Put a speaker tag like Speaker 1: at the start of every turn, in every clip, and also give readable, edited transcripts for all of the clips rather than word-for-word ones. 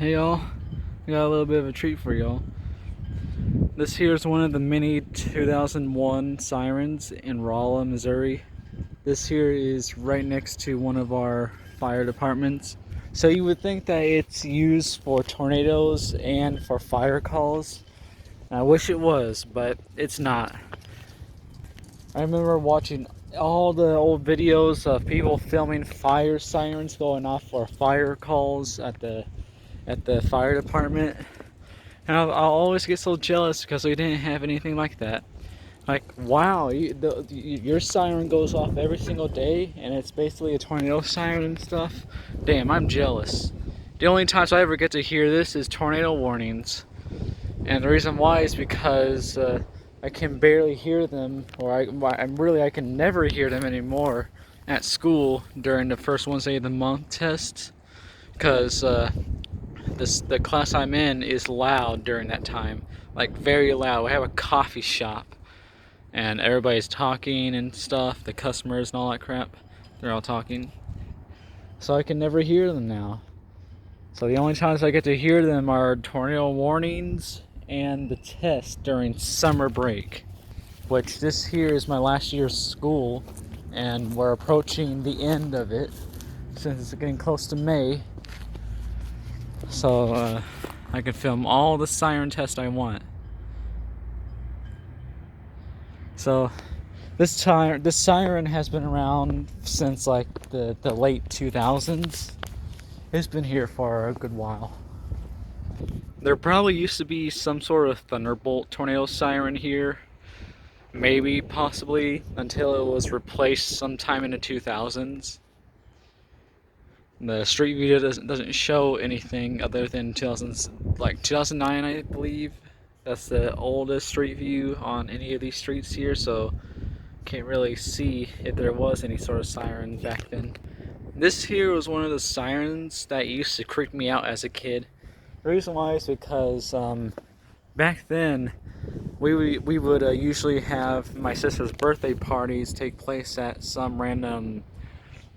Speaker 1: Hey y'all, I got a little bit of a treat for y'all. This here is one of the mini 2001 sirens in Rolla, Missouri. This here is right next to one of our fire departments. So you would think that it's used for tornadoes and for fire calls. I wish it was, but it's not. I remember watching all the old videos of people filming fire sirens going off for fire calls at the fire department. And I'll always get so jealous because we didn't have anything like that. Like, wow, your siren goes off every single day and it's basically a tornado siren and stuff. Damn, I'm jealous. The only times I ever get to hear this is tornado warnings. And the reason why is because I can barely hear them, or I can never hear them anymore at school during the first Wednesday of the month tests. Because the class I'm in is loud during that time, like very loud. We have a coffee shop and everybody's talking and stuff, the customers and all that crap, they're all talking, so I can never hear them now. So the only times I get to hear them are tornado warnings and the test during summer break, which this here is my last year of school and we're approaching the end of it since it's getting close to May. So I can film all the siren tests I want. So this siren has been around since like the late 2000s. It's been here for a good while. There probably used to be some sort of thunderbolt tornado siren here, maybe, possibly, until it was replaced sometime in the 2000s. The street view doesn't show anything other than 2009, I believe. That's the oldest street view on any of these streets here, so can't really see if there was any sort of siren back then. This here was one of the sirens that used to creep me out as a kid. The reason why is because back then we would usually have my sister's birthday parties take place at some random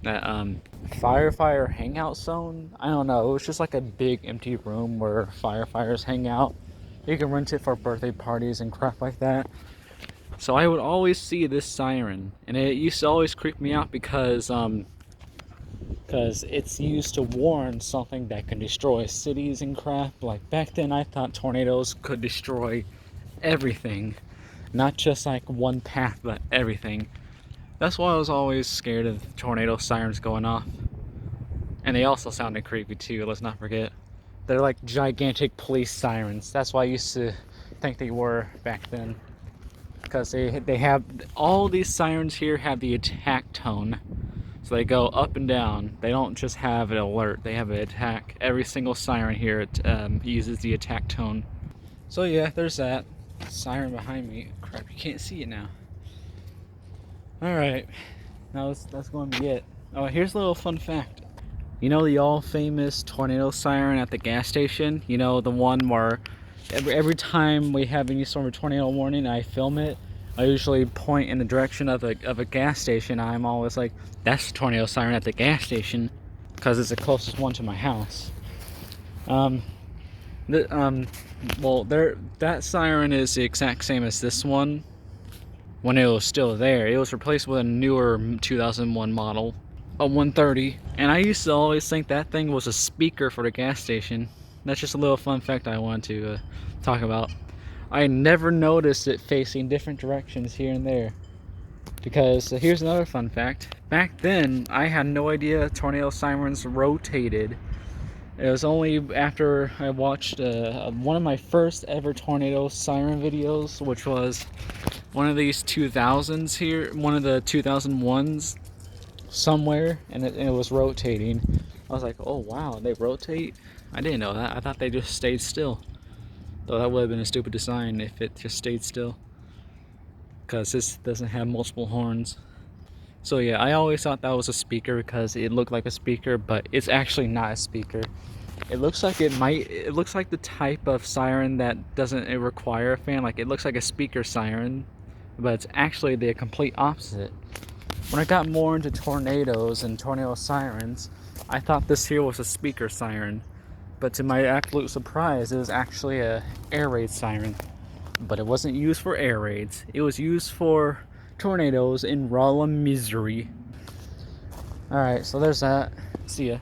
Speaker 1: firefighter hangout zone. I don't know, it was just like a big empty room where firefighters hang out. You can rent it for birthday parties and crap like that. So I would always see this siren, and it used to always creep me out because it's used to warn something that can destroy cities and crap. Like back then I thought tornadoes could destroy everything, not just like one path, but everything. That's why I was always scared of tornado sirens going off. And they also sounded creepy too, let's not forget. They're like gigantic police sirens. That's why I used to think they were back then. Because they have, all these sirens here have the attack tone. So they go up and down. They don't just have an alert, they have an attack. Every single siren here uses the attack tone. So yeah, there's that. Siren behind me. Crap, you can't see it now. Alright, now that's going to be it. Oh, here's a little fun fact. You know the all famous tornado siren at the gas station? You know, the one where every time we have any sort of tornado warning, I film it. I usually point in the direction of a gas station. I'm always like, that's the tornado siren at the gas station, because it's the closest one to my house. Well, that siren is the exact same as this one. When it was still there, it was replaced with a newer 2001 model, a 130, and I used to always think that thing was a speaker for the gas station. That's just a little fun fact I want to talk about. I never noticed it facing different directions here and there. Because here's another fun fact. Back then, I had no idea tornado sirens rotated. It was only after I watched one of my first ever tornado siren videos, which was one of these 2000s here, one of the 2001s somewhere, and it was rotating. I was like, oh wow, they rotate? I didn't know that. I thought they just stayed still. Though that would have been a stupid design if it just stayed still, because this doesn't have multiple horns. So yeah, I always thought that was a speaker because it looked like a speaker, but it's actually not a speaker. It looks like it looks like the type of siren that doesn't require a fan. Like, it looks like a speaker siren, but it's actually the complete opposite. When I got more into tornadoes and tornado sirens, I thought this here was a speaker siren. But to my absolute surprise, it was actually a air raid siren. But it wasn't used for air raids. It was used for tornadoes in Rolla, Missouri. Alright, so there's that. See ya.